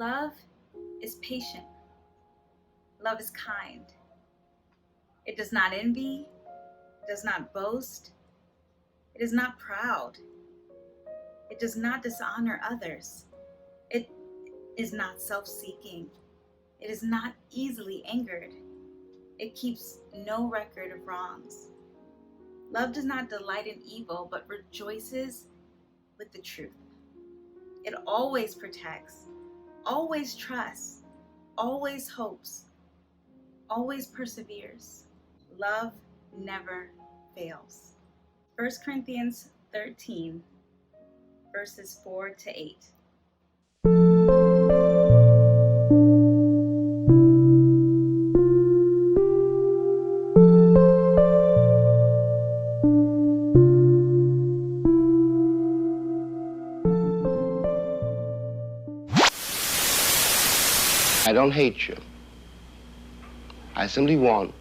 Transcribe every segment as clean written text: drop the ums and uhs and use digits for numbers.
Love is patient. Love is kind. It does not envy, it does not boast, it is not proud, it does not dishonor others, it is not self-seeking, it is not easily angered, it keeps no record of wrongs. Love does not delight in evil, but rejoices with the truth. It always protects, always trusts, always hopes, always perseveres. Love never fails. 1 Corinthians 13, verses 4 to 8. I don't hate you. I simply want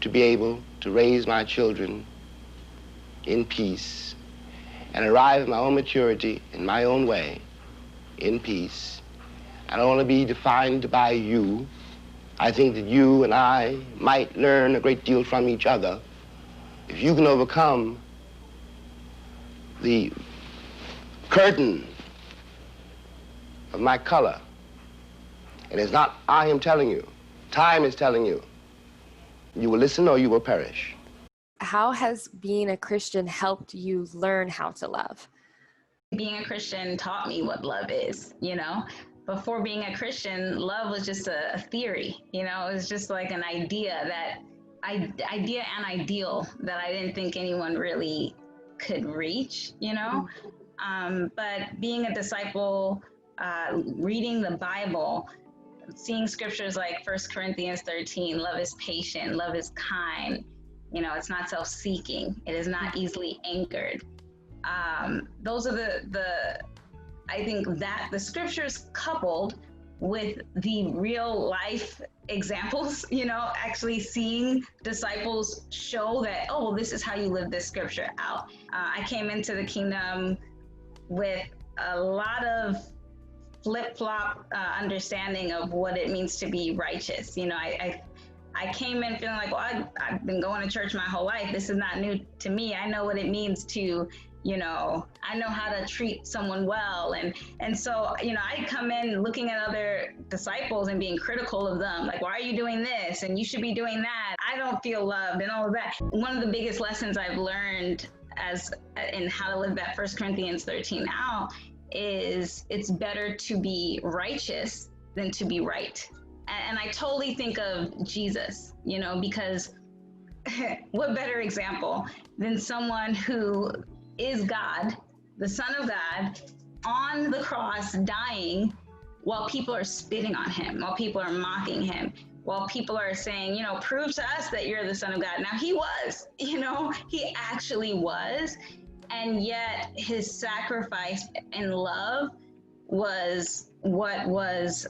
to be able to raise my children in peace and arrive at my own maturity in my own way, in peace. I don't want to be defined by you. I think that you and I might learn a great deal from each other if you can overcome the curtain of my color. It is not I am telling you. Time is telling you. You will listen or you will perish. How has being a Christian helped you learn how to love? Being a Christian taught me what love is, Before being a Christian, love was just a theory, it was just like an idea and ideal that I didn't think anyone really could reach, But being a disciple, reading the Bible, seeing scriptures like 1 Corinthians 13, love is patient, love is kind, it's not self-seeking, it is not easily angered. Those are I think that the scriptures coupled with the real life examples, actually seeing disciples show that, oh, well, this is how you live this scripture out. I came into the kingdom with a lot of flip-flop understanding of what it means to be righteous. I came in feeling like, well, I've been going to church my whole life. This is not new to me. I know what it means to, I know how to treat someone well. And so, I come in looking at other disciples and being critical of them. Like, why are you doing this? And you should be doing that. I don't feel loved and all of that. One of the biggest lessons I've learned in how to live that 1 Corinthians 13 out is it's better to be righteous than to be right. And I totally think of Jesus, because what better example than someone who is God, the Son of God, on the cross dying while people are spitting on him, while people are mocking him, while people are saying, prove to us that you're the Son of God. Now he was, he actually was. And yet his sacrifice and love was what was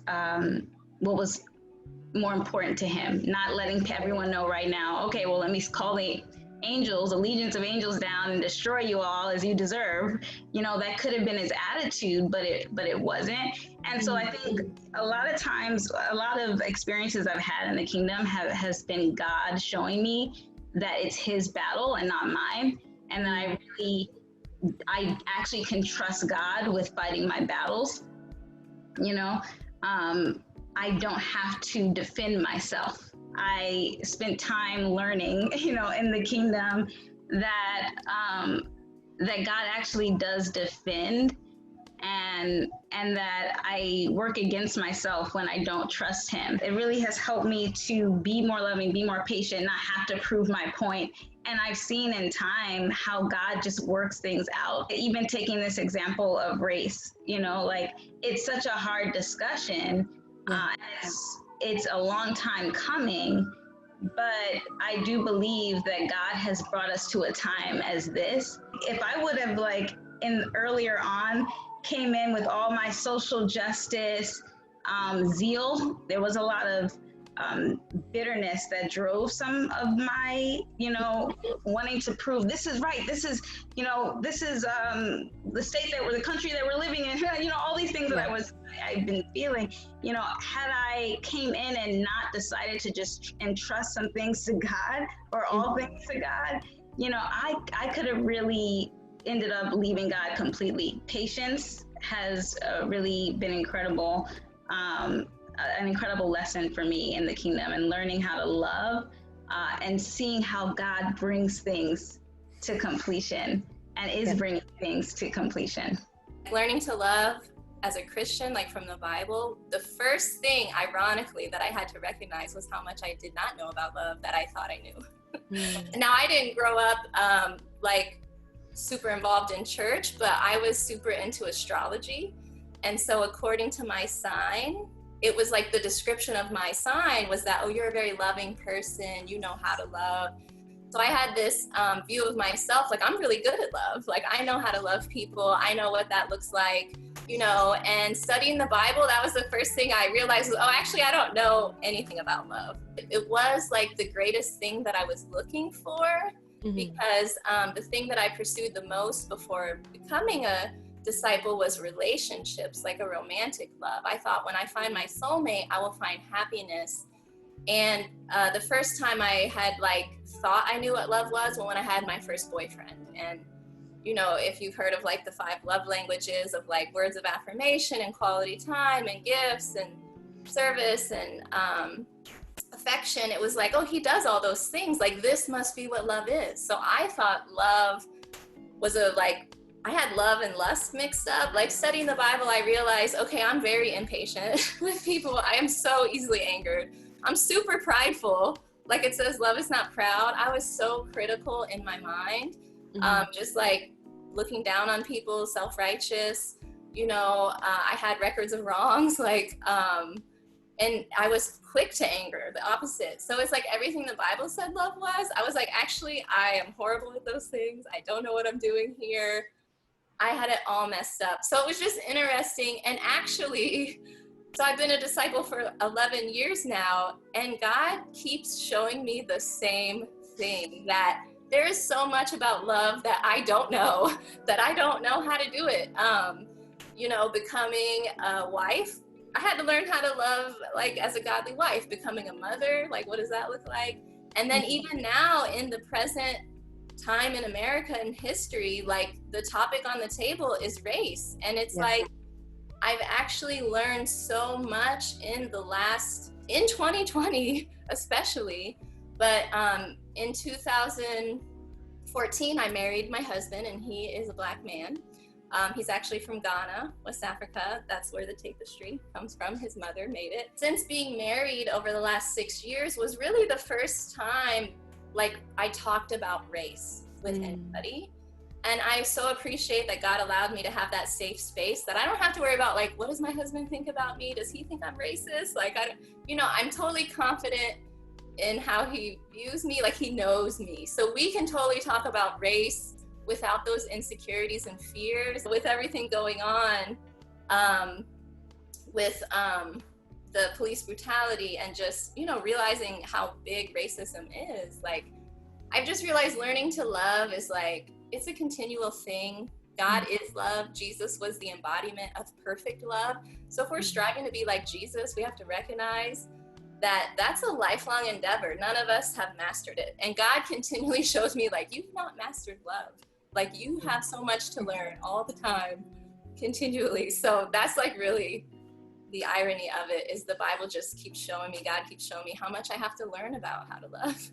more important to him, not letting everyone know right now, okay, well, let me call the angels, the legions of angels down and destroy you all as you deserve. That could have been his attitude, but it wasn't. And so I think a lot of times, a lot of experiences I've had in the kingdom has been God showing me that it's his battle and not mine. And then I actually can trust God with fighting my battles. I don't have to defend myself. I spent time learning, in the kingdom that God actually does defend, and that I work against myself when I don't trust him. It really has helped me to be more loving, be more patient, not have to prove my point. And I've seen in time how God just works things out. Even taking this example of race, it's such a hard discussion. It's a long time coming, but I do believe that God has brought us to a time as this. If I would have earlier on came in with all my social justice zeal, there was a lot of bitterness that drove some of my, wanting to prove this is right. This is, this is the state the country that we're living in. All these things that I've been feeling. Had I came in and not decided to just entrust some things to God, or all things to God, I could have really ended up leaving God completely. Patience has really been incredible. An incredible lesson for me in the kingdom, and learning how to love and seeing how God brings things to completion and is bringing things to completion. Learning to love as a Christian, like from the Bible, the first thing, ironically, that I had to recognize was how much I did not know about love that I thought I knew. Now, I didn't grow up like super involved in church, but I was super into astrology. And so according to my sign, it was like the description of my sign was that, oh, you're a very loving person, you know how to love. So I had this view of myself, like I'm really good at love. Like I know how to love people. I know what that looks like, and studying the Bible, that was the first thing I realized was, oh, actually, I don't know anything about love. It was like the greatest thing that I was looking for, because the thing that I pursued the most before becoming a disciple was relationships, like a romantic love. I thought when I find my soulmate, I will find happiness. And the first time I had thought I knew what love was when I had my first boyfriend. And if you've heard of the 5 love languages of words of affirmation and quality time and gifts and service and affection, it was oh, he does all those things, this must be what love is. So I thought love was I had love and lust mixed up. Studying the Bible, I realized, okay, I'm very impatient with people. I am so easily angered. I'm super prideful. Like it says, love is not proud. I was so critical in my mind, just looking down on people, self-righteous. I had records of wrongs, and I was quick to anger, the opposite. So it's everything the Bible said love was. I was actually, I am horrible at those things. I don't know what I'm doing here. I had it all messed up. So it was just interesting. And actually, so I've been a disciple for 11 years now, and God keeps showing me the same thing, that there is so much about love that I don't know how to do it. Becoming a wife, I had to learn how to love as a godly wife. Becoming a mother, what does that look like? And then even now in the present time in America and history, the topic on the table is race. And it's I've actually learned so much in 2020 especially, but in 2014 I married my husband, and he is a Black man. He's actually from Ghana, West Africa. That's where the tapestry comes from. His mother made it. Since being married over the last 6 years was really the first time I talked about race with anybody. And I so appreciate that God allowed me to have that safe space, that I don't have to worry about what does my husband think about me? Does he think I'm racist? I'm totally confident in how he views me. He knows me. So we can totally talk about race without those insecurities and fears. With everything going on with the police brutality and just, realizing how big racism is, I've just realized learning to love is it's a continual thing. God is love. Jesus was the embodiment of perfect love. So if we're striving to be like Jesus, we have to recognize that that's a lifelong endeavor. None of us have mastered it. And God continually shows me you've not mastered love. You have so much to learn all the time, continually. So that's really the irony of it, is the Bible just keeps showing me, God keeps showing me how much I have to learn about how to love.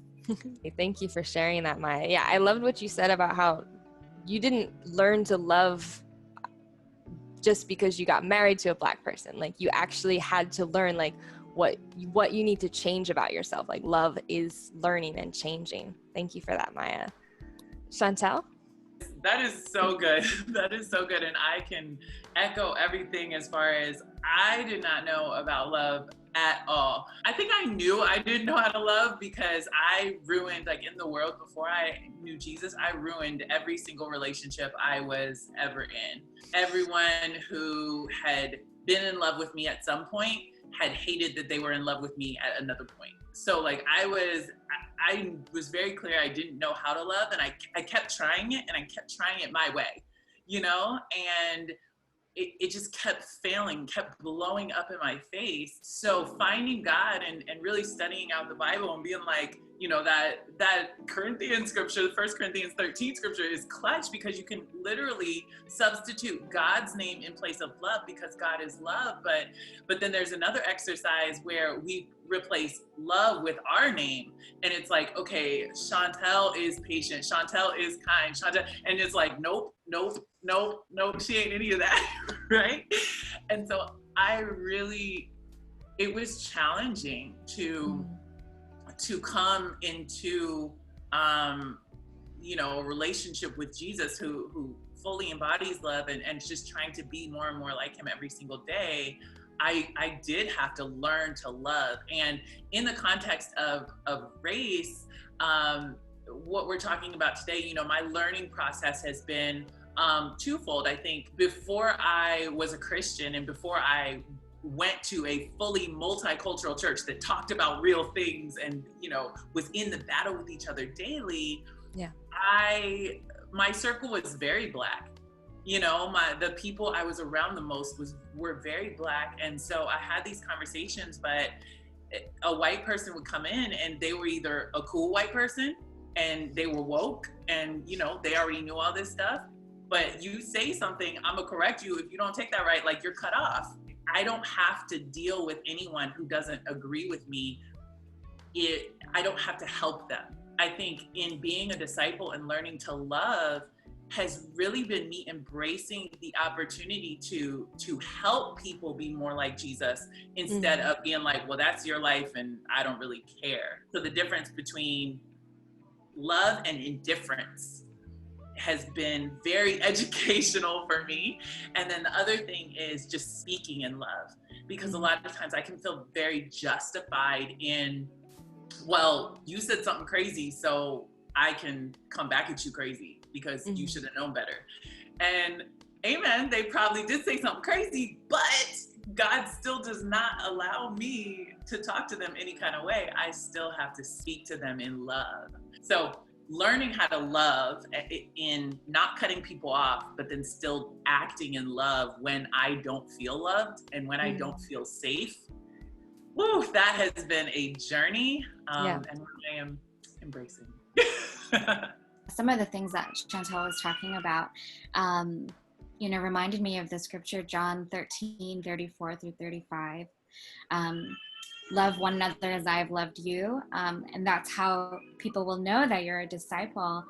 Thank you for sharing that, Maya. Yeah, I loved what you said about how you didn't learn to love just because you got married to a Black person. You actually had to learn what you need to change about yourself. Love is learning and changing. Thank you for that, Maya. Chantel? That is so good. That is so good. And I can echo everything as far as I did not know about love at all. I think I knew I didn't know how to love because I ruined, in the world before I knew Jesus, I ruined every single relationship I was ever in. Everyone who had been in love with me at some point had hated that they were in love with me at another point. So like I was very clear I didn't know how to love, and I kept trying it, and I kept trying it my way, you know, and it just kept failing, kept blowing up in my face. So finding God and really studying out the Bible and being like, you know, that Corinthians scripture, the 1 Corinthians 13 scripture is clutch, because you can literally substitute God's name in place of love, because God is love. But then there's another exercise where we replace love with our name, and it's like, okay, Chantel is patient, Chantel is kind, Chantel, and it's like, nope, she ain't any of that. Right? And so it was challenging to come into you know, a relationship with Jesus who fully embodies love, and just trying to be more and more like him every single day. I did have to learn to love. And in the context of race, what we're talking about today, you know, my learning process has been twofold. I think before I was a Christian, and before I went to a fully multicultural church that talked about real things and, you know, was in the battle with each other daily, my circle was very Black. You know, the people I was around the most were very Black. And so I had these conversations, but a white person would come in and they were either a cool white person and they were woke and, you know, they already knew all this stuff, but you say something, I'm gonna correct you. If you don't take that right, like, you're cut off. I don't have to deal with anyone who doesn't agree with me. I don't have to help them. I think in being a disciple and learning to love has really been me embracing the opportunity to help people be more like Jesus, instead of being like, well, that's your life and I don't really care. So the difference between love and indifference has been very educational for me. And then the other thing is just speaking in love, because a lot of times I can feel very justified in, well, you said something crazy, so I can come back at you crazy because you should have known better. And amen, they probably did say something crazy, but God still does not allow me to talk to them any kind of way. I still have to speak to them in love. So learning how to love in not cutting people off, but then still acting in love when I don't feel loved and when I don't feel safe. Woo, that has been a journey, and I am embracing. Some of the things that Chantel was talking about, you know, reminded me of the scripture, John 13:34-35. Love one another as I have loved you. And that's how people will know that you're a disciple.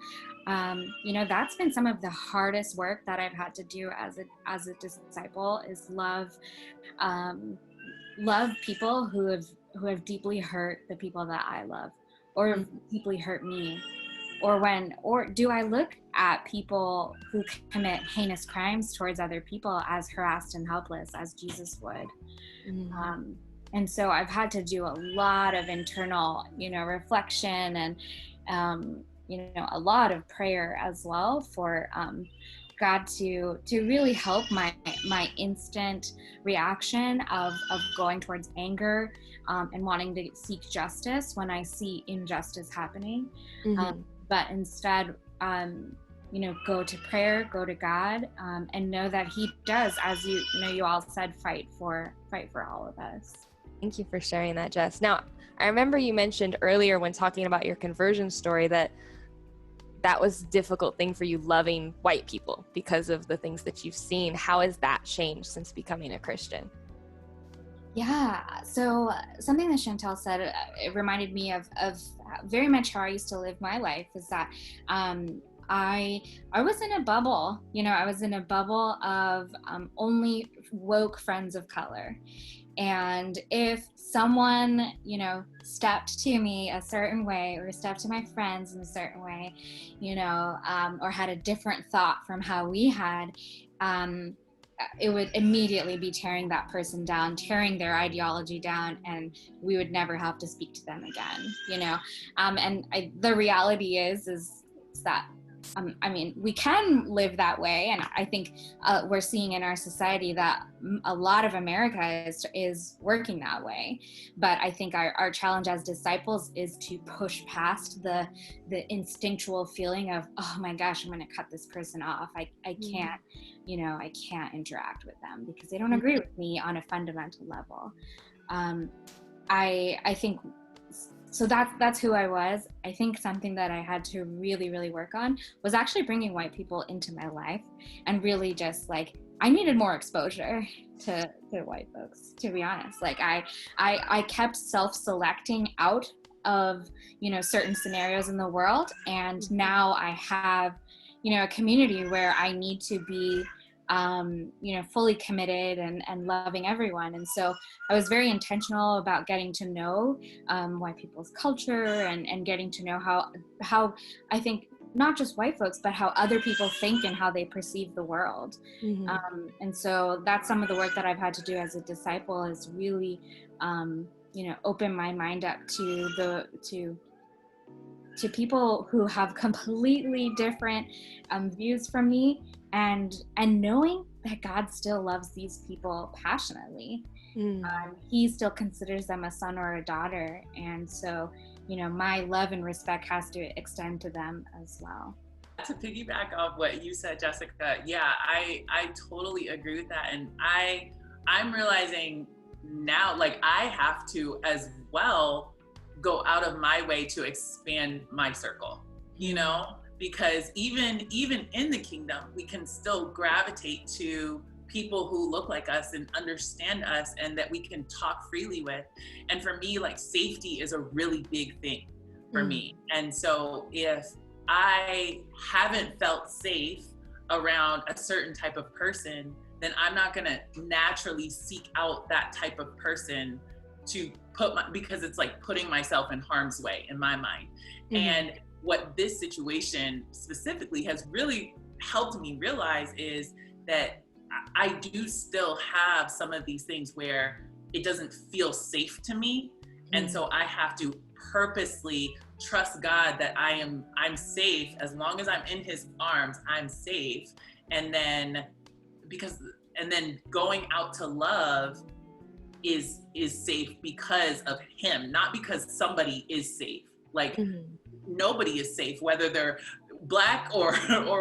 You know, that's been some of the hardest work that I've had to do as a disciple, is love people who have deeply hurt the people that I love, or deeply hurt me. Or do I look at people who commit heinous crimes towards other people as harassed and helpless, as Jesus would? And so I've had to do a lot of internal, you know, reflection and, you know, a lot of prayer as well for God to really help my instant reaction of going towards anger and wanting to seek justice when I see injustice happening. But instead, you know, go to prayer, go to God, and know that He does, as you know, you all said, fight for all of us. Thank you for sharing that, Jess. Now, I remember you mentioned earlier when talking about your conversion story that was a difficult thing for you, loving white people because of the things that you've seen. How has that changed since becoming a Christian? Yeah, so something that Chantel said, it reminded me of very much how I used to live my life, is that I was in a bubble, you know, I was in a bubble of only woke friends of color. And if someone, you know, stepped to me a certain way, or stepped to my friends in a certain way, you know, or had a different thought from how we had, it would immediately be tearing that person down, tearing their ideology down, and we would never have to speak to them again, you know? And the reality is that I mean, we can live that way, and I think we're seeing in our society that a lot of America is working that way. But I think our challenge as disciples is to push past the instinctual feeling of, oh my gosh, I'm going to cut this person off. I can't, I can't interact with them because they don't agree with me on a fundamental level. I think. So that's who I was. I think something that I had to really, really work on was actually bringing white people into my life, and really just like, I needed more exposure to white folks, to be honest. Like I kept self-selecting out of, certain scenarios in the world. And now I have, a community where I need to be, fully committed and loving everyone. And so I was very intentional about getting to know white people's culture and getting to know how I think not just white folks, but how other people think and how they perceive the world. And so that's some of the work that I've had to do as a disciple, is really, open my mind up to people who have completely different views from me, and knowing that God still loves these people passionately. He still considers them a son or a daughter. And so, my love and respect has to extend to them as well. To piggyback off what you said, Jessica, yeah, I totally agree with that. And I'm realizing now, like, I have to as well go out of my way to expand my circle, because even in the kingdom, we can still gravitate to people who look like us and understand us, and that we can talk freely with. And for me, like, safety is a really big thing for me. And so if I haven't felt safe around a certain type of person, then I'm not gonna naturally seek out that type of person to because it's like putting myself in harm's way in my mind. And what this situation specifically has really helped me realize is that I do still have some of these things where it doesn't feel safe to me. And so I have to purposely trust God that I'm safe. As long as I'm in his arms, I'm safe. And then going out to love is safe because of him, not because somebody is safe. Like, nobody is safe, whether they're Black or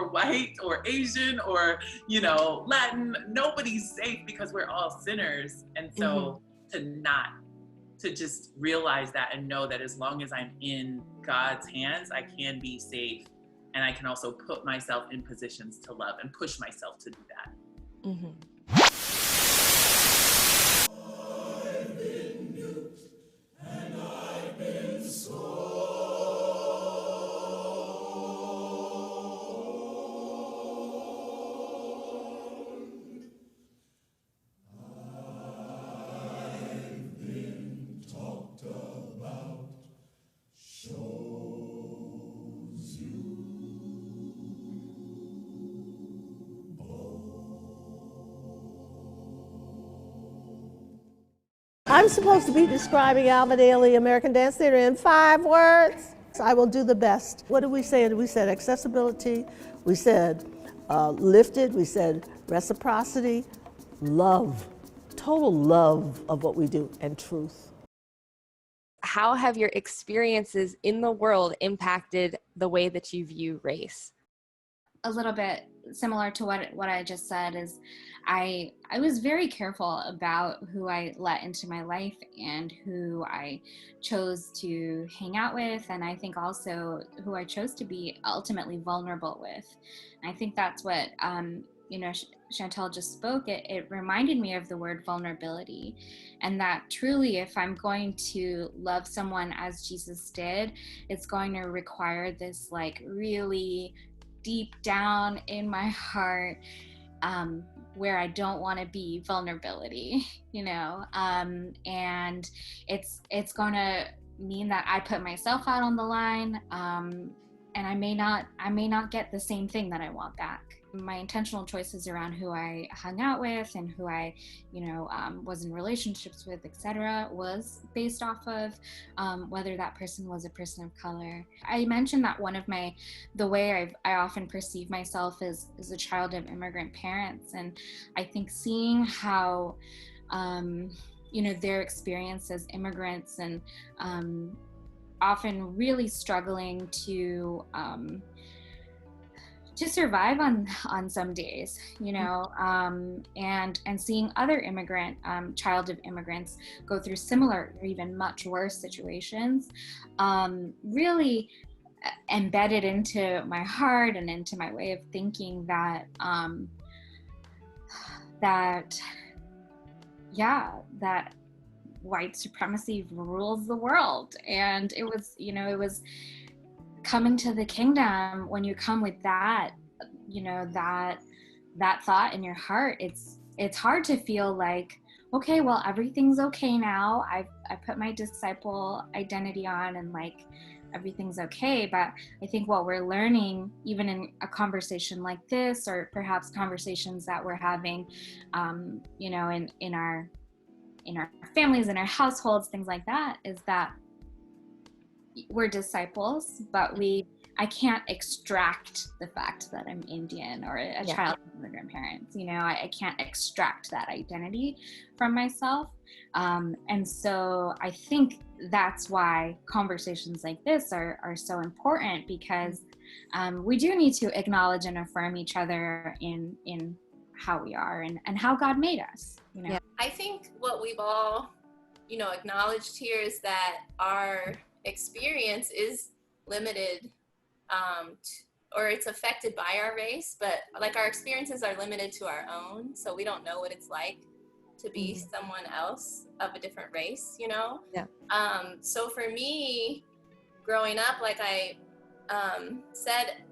white or Asian or Latin. Nobody's safe because we're all sinners. And so to just realize that and know that as long as I'm in God's hands, I can be safe, and I can also put myself in positions to love and push myself to do that. I'm supposed to be describing Alvin Ailey American Dance Theater in 5 words. I will do the best. What did we say? We said accessibility, we said lifted, we said reciprocity, love, total love of what we do, and truth. How have your experiences in the world impacted the way that you view race? A little bit similar to what I just said is I was very careful about who I let into my life and who I chose to hang out with, and I think also who I chose to be ultimately vulnerable with. And I think that's what Chantel just spoke. It reminded me of the word vulnerability, and that truly, if I'm going to love someone as Jesus did, it's going to require this like really deep down in my heart where I don't want to be vulnerability, and it's going to mean that I put myself out on the line, and I may not get the same thing that I want back. my intentional choices around who I hung out with and who I, was in relationships with, etc., was based off of whether that person was a person of color. I mentioned that the way I often perceive myself as a child of immigrant parents, and I think seeing how, their experience as immigrants and often really struggling to survive on some days, and seeing other child of immigrants go through similar or even much worse situations, really embedded into my heart and into my way of thinking that white supremacy rules the world. And it was coming to the kingdom. When you come with that, that thought in your heart, it's hard to feel like, okay, well, everything's okay now. I put my disciple identity on, and like everything's okay. But I think what we're learning, even in a conversation like this, or perhaps conversations that we're having, in our families, in our households, things like that, is that we're disciples, but I can't extract the fact that I'm Indian or a child of immigrant parents. I can't extract that identity from myself. And so I think that's why conversations like this are so important, because we do need to acknowledge and affirm each other in how we are and how God made us. I think what we've all, acknowledged here is that our experience is limited, or it's affected by our race, but like our experiences are limited to our own, so we don't know what it's like to be someone else of a different race, So for me, growing up, like I said,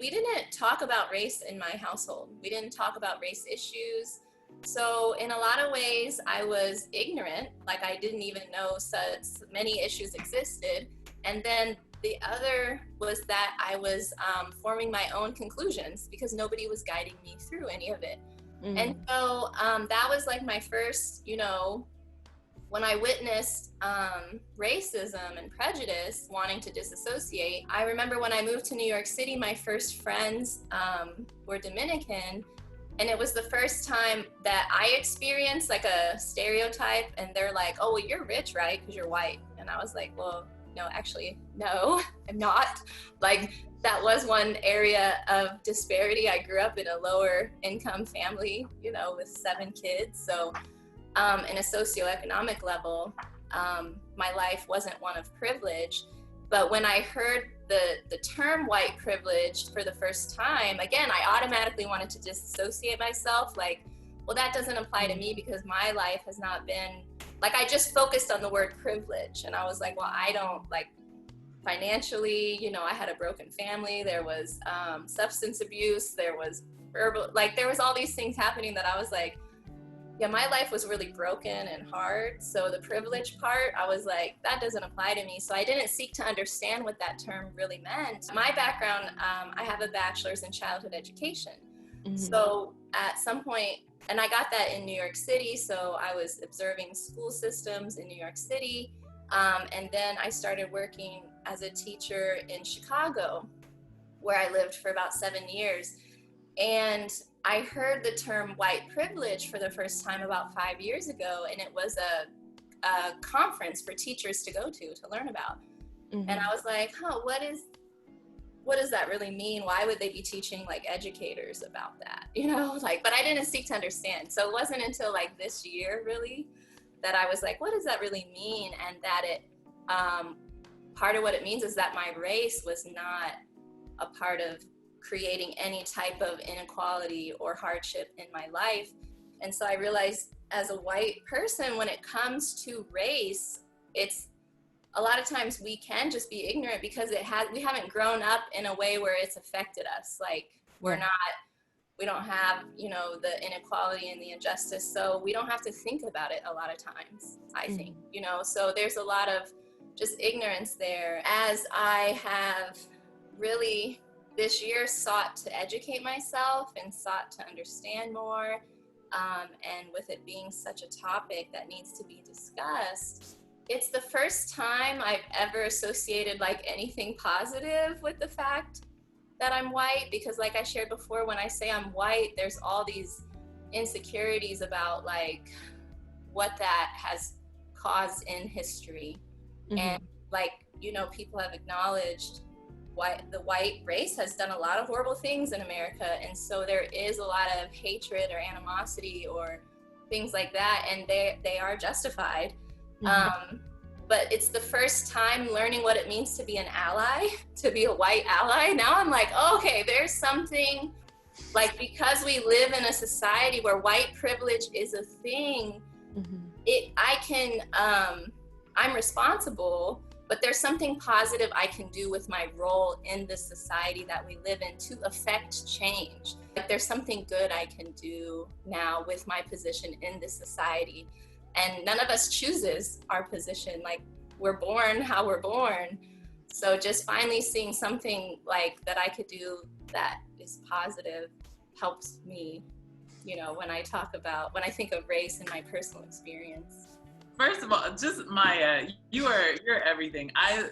we didn't talk about race in my household. We didn't talk about race issues. So in a lot of ways, I was ignorant, like I didn't even know such many issues existed. And then the other was that I was forming my own conclusions because nobody was guiding me through any of it. And so that was like my first, when I witnessed racism and prejudice, wanting to disassociate. I remember when I moved to New York City, my first friends were Dominican. And it was the first time that I experienced like a stereotype, and they're like, oh, well, you're rich, right? Because you're white. And I was like, well, no, actually, no, I'm not. Like, that was one area of disparity. I grew up in a lower income family, with 7 kids. So in a socioeconomic level, my life wasn't one of privilege. But when I heard the term white privilege for the first time, again, I automatically wanted to disassociate myself. Like, well, that doesn't apply to me because my life has not been, like, I just focused on the word privilege. And I was like, well, I don't, like, financially, I had a broken family. There was substance abuse. There was verbal, like, there was all these things happening that I was like, yeah, my life was really broken and hard. So the privilege part, I was like, that doesn't apply to me. So I didn't seek to understand what that term really meant. My background, I have a bachelor's in childhood education. So at some point, and I got that in New York City. So I was observing school systems in New York City. And then I started working as a teacher in Chicago, where I lived for about 7 years. And I heard the term white privilege for the first time about 5 years ago, and it was a conference for teachers to go to learn about. And I was like, what does that really mean? Why would they be teaching like educators about that? But I didn't seek to understand. So it wasn't until like this year really that I was like, what does that really mean? And that it, part of what it means is that my race was not a part of creating any type of inequality or hardship in my life. And so I realized as a white person, when it comes to race, it's a lot of times we can just be ignorant because we haven't grown up in a way where it's affected us. Like we don't have, the inequality and the injustice. So we don't have to think about it a lot of times, I think, so there's a lot of just ignorance there. As I have really this year sought to educate myself and sought to understand more. And with it being such a topic that needs to be discussed, it's the first time I've ever associated like anything positive with the fact that I'm white, because like I shared before, when I say I'm white, there's all these insecurities about like what that has caused in history. Mm-hmm. And like, you know, people have acknowledged the white race has done a lot of horrible things in America. And so there is a lot of hatred or animosity or things like that. And they are justified. Mm-hmm. But it's the first time learning what it means to be an ally, to be a white ally. Now I'm like, oh, okay, there's something, like, because we live in a society where white privilege is a thing, I'm responsible, but there's something positive I can do with my role in the society that we live in to affect change. Like, there's something good I can do now with my position in this society. And none of us chooses our position. Like, we're born how we're born. So just finally seeing something like that I could do that is positive helps me, you know, when I think of race and my personal experience. First of all, just Maya, you're everything. I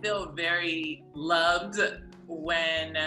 feel very loved when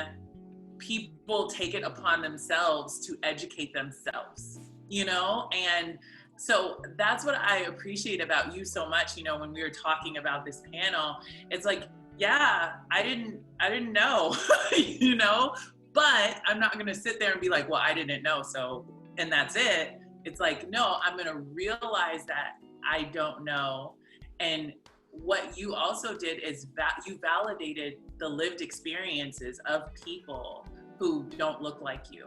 people take it upon themselves to educate themselves, you know? And so that's what I appreciate about you so much. You know, when we were talking about this panel, it's like, yeah, I didn't know, you know, but I'm not going to sit there and be like, well, I didn't know. So, and that's it. It's like, no, I'm going to realize that I don't know. And what you also did is you validated the lived experiences of people who don't look like you.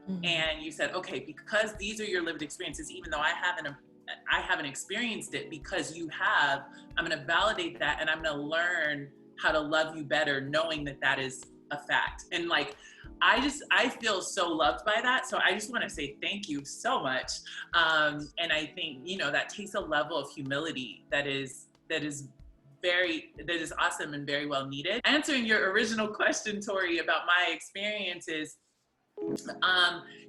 Mm-hmm. And you said, okay, because these are your lived experiences, even though I haven't experienced it, because you have, I'm going to validate that, and I'm going to learn how to love you better, knowing that that is a fact. And like, I feel so loved by that. So I just want to say thank you so much. And I think, you know, that takes a level of humility that is awesome and very well needed. Answering your original question, Tori, about my experiences,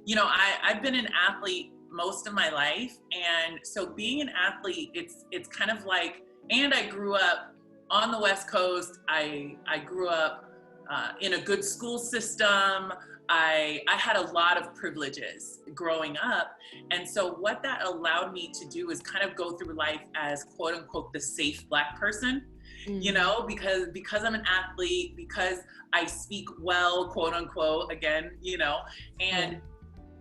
you know, I've been an athlete most of my life. And so being an athlete, it's kind of like, and I grew up on the West Coast. I grew up in a good school system. I had a lot of privileges growing up. And so what that allowed me to do is kind of go through life as quote unquote the safe Black person, you know, because I'm an athlete, because I speak well, quote unquote, again, you know. And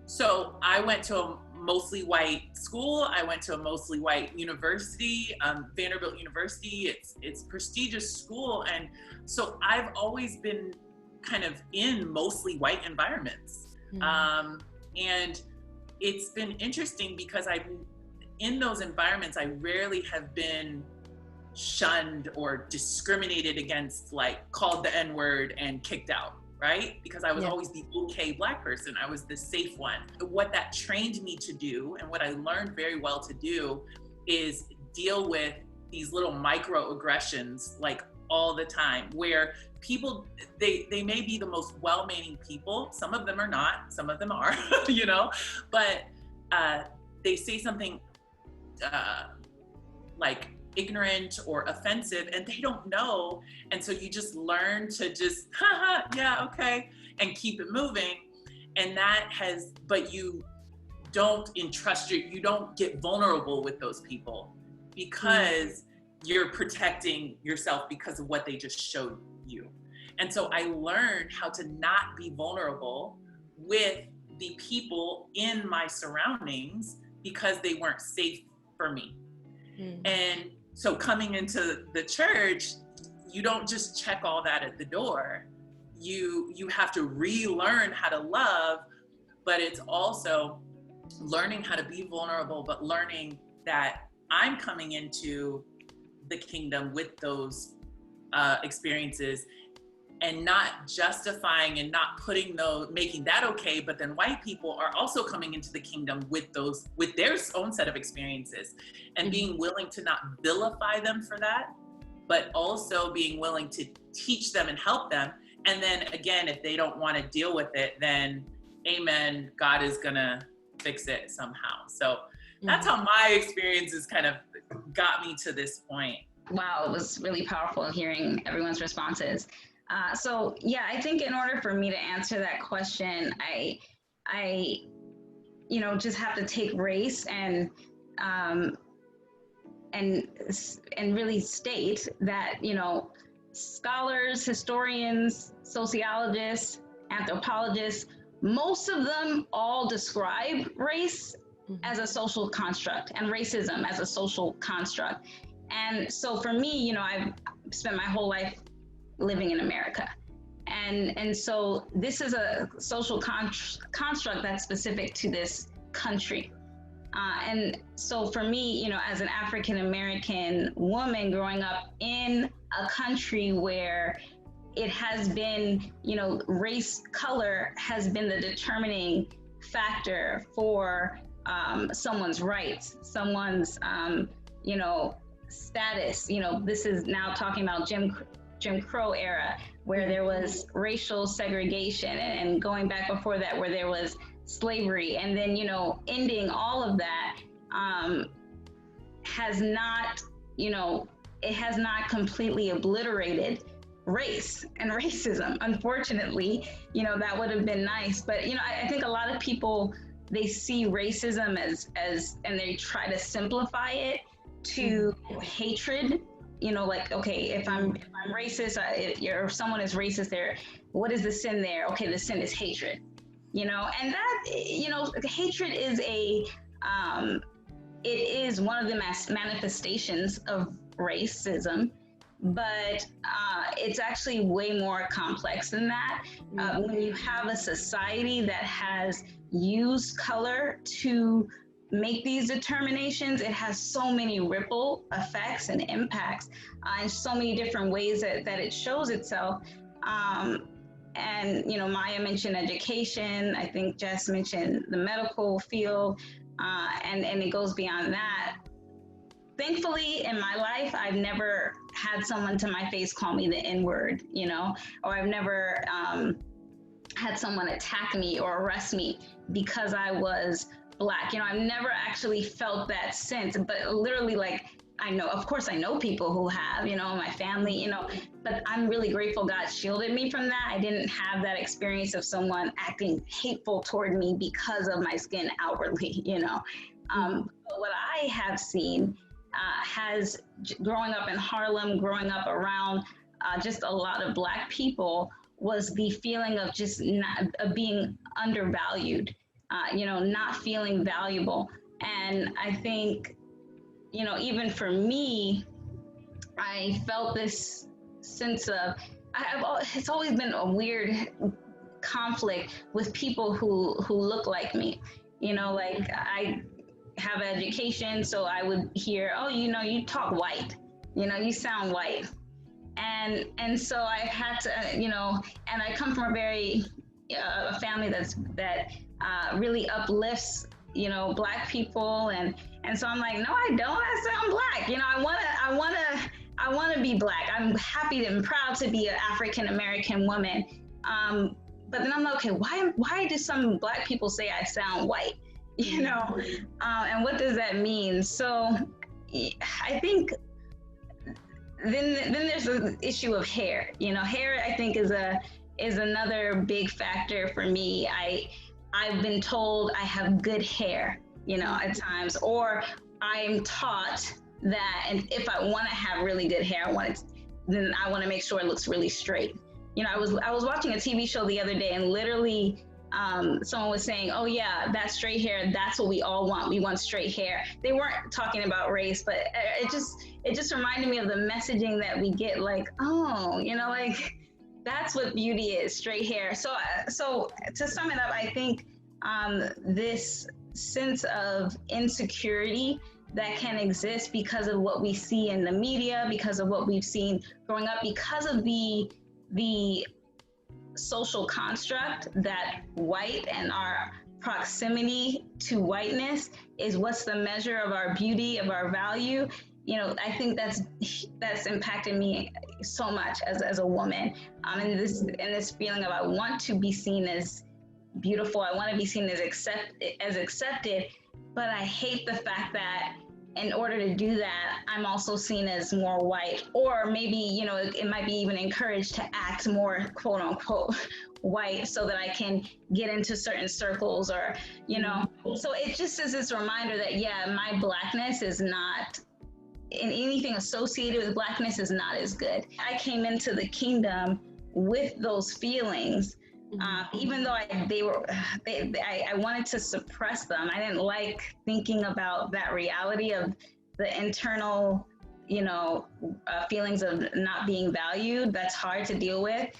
so I went to a mostly white school. I went to a mostly white university, Vanderbilt University. It's prestigious school. And so I've always been kind of in mostly white environments. And it's been interesting because in those environments, I rarely have been shunned or discriminated against, like called the N-word and kicked out, right? Because I was always the okay Black person. I was the safe one. What that trained me to do, and what I learned very well to do, is deal with these little microaggressions like all the time, where people, they may be the most well-meaning people. Some of them are not, some of them are, you know, but they say something like ignorant or offensive, and they don't know. And so you just learn to just, yeah, okay, and keep it moving. And but you don't you don't get vulnerable with those people, because you're protecting yourself because of what they just showed you. And so I learned how to not be vulnerable with the people in my surroundings because they weren't safe for me. And so coming into the church, you don't just check all that at the door. You have to relearn how to love, but it's also learning how to be vulnerable, but learning that I'm coming into the kingdom with those experiences, and not justifying and not making that okay. But then white people are also coming into the kingdom with their own set of experiences, and being willing to not vilify them for that, but also being willing to teach them and help them. And then again, if they don't want to deal with it, then amen, God is gonna fix it somehow. So that's how my experiences kind of got me to this point. Wow, it was really powerful hearing everyone's responses. So yeah, I think in order for me to answer that question, I just have to take race and really state that, scholars, historians, sociologists, anthropologists, most of them all describe race as a social construct and racism as a social construct. And so for me, I've spent my whole life living in America. And so this is a social construct that's specific to this country. And so for me, as an African-American woman growing up in a country where it has been, race, color has been the determining factor for someone's rights, someone's, status. This is now talking about Jim Crow era, where there was racial segregation, and going back before that, where there was slavery, and then ending all of that has not completely obliterated race and racism. Unfortunately, that would have been nice, but I think a lot of people, they see racism as and they try to simplify it to hatred. Like, okay, if I'm racist, if someone is racist, there, what is the sin there? Okay, the sin is hatred. And that, hatred is it is one of the manifestations of racism, but it's actually way more complex than that. When you have a society that has used color to make these determinations, it has so many ripple effects and impacts in so many different ways that it shows itself. And, Maya mentioned education. I think Jess mentioned the medical field, and it goes beyond that. Thankfully, in my life, I've never had someone to my face call me the N-word, or I've never had someone attack me or arrest me because I was Black. I've never actually felt that sense, but literally, like, of course I know people who have, my family, but I'm really grateful God shielded me from that. I didn't have that experience of someone acting hateful toward me because of my skin outwardly, But what I have seen has, growing up in Harlem, growing up around just a lot of Black people, was the feeling of just of being undervalued, not feeling valuable. And I think, even for me, I felt this sense of, it's always been a weird conflict with people who look like me. Like, I have education, so I would hear, oh, you talk white, you sound white. And so I've had to, and I come from a family that really uplifts, Black people, and so I'm like, no, I don't. I sound Black. I want to be Black. I'm happy and proud to be an African American woman. But then I'm like, okay, why do some Black people say I sound white? And what does that mean? So I think then there's the issue of hair. Hair, I think, is another big factor for me. I've been told I have good hair, at times, or I'm taught that, and if I want to have really good hair, then I want to make sure it looks really straight. I was watching a TV show the other day, and literally someone was saying, oh yeah, that straight hair, that's what we all want. We want straight hair. They weren't talking about race, but it just reminded me of the messaging that we get, like, oh, like, that's what beauty is, straight hair. So to sum it up, I think this sense of insecurity that can exist because of what we see in the media, because of what we've seen growing up, because of the social construct that white and our proximity to whiteness is what's the measure of our beauty, of our value. you know, I think that's impacted me so much as a woman. And this feeling of I want to be seen as beautiful. I want to be seen as accepted, but I hate the fact that in order to do that, I'm also seen as more white, or maybe, you know, it might be even encouraged to act more quote unquote white so that I can get into certain circles, or, you know, so it just is this reminder that, yeah, my Blackness is not, and anything associated with Blackness is not as good. I came into the kingdom with those feelings. Even though I wanted to suppress them. I didn't like thinking about that reality of the internal, you know, feelings of not being valued. That's hard to deal with.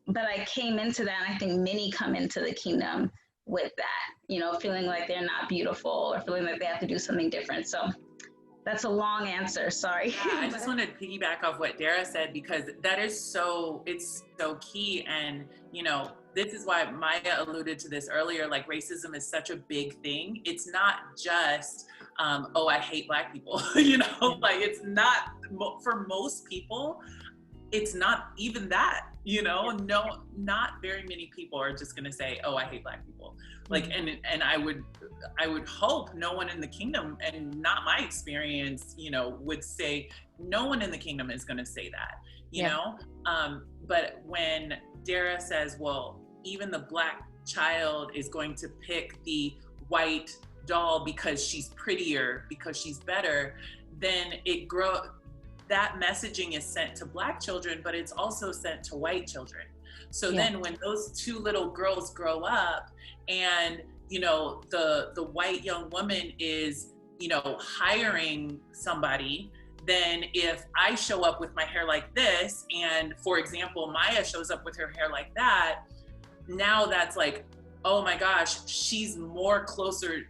But I came into that, and I think many come into the kingdom with that, you know, feeling like they're not beautiful or feeling like they have to do something different. So that's a long answer, sorry. Yeah, I just want to piggyback off what Dara said, because that is it's so key. And, you know, this is why Maya alluded to this earlier, like racism is such a big thing. It's not just, oh, I hate Black people, you know, like it's not, for most people, it's not even that, you know, no, not very many people are just going to say, oh, I hate Black people. Like, and I would hope no one in the kingdom, and not my experience, you know, would say, no one in the kingdom is going to say that, you know? But when Dara says, well, even the Black child is going to pick the white doll because she's prettier, because she's better, then that messaging is sent to Black children, but it's also sent to white children. So then when those two little girls grow up and, you know, the white young woman is, you know, hiring somebody, then if I show up with my hair like this, and for example, Maya shows up with her hair like that, now that's like, oh my gosh, I'm closer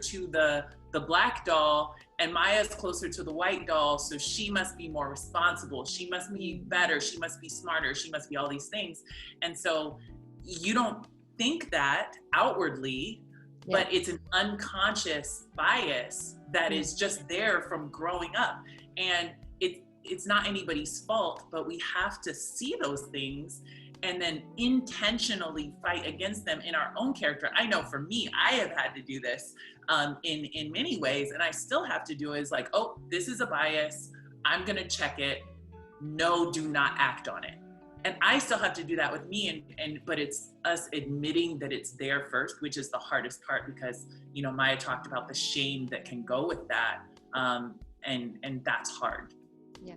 to the Black doll, and Maya's closer to the white doll, so she must be more responsible, she must be better, she must be smarter, she must be all these things. And so you don't think that outwardly, but it's an unconscious bias that is just there from growing up. And it's not anybody's fault, but we have to see those things and then intentionally fight against them in our own character. I know for me, I have had to do this in many ways, and I still have to do it. Is like, oh, this is a bias, I'm gonna check it. No, do not act on it. And I still have to do that with me, but it's us admitting that it's there first, which is the hardest part, because, you know, Maya talked about the shame that can go with that, and that's hard. Yeah.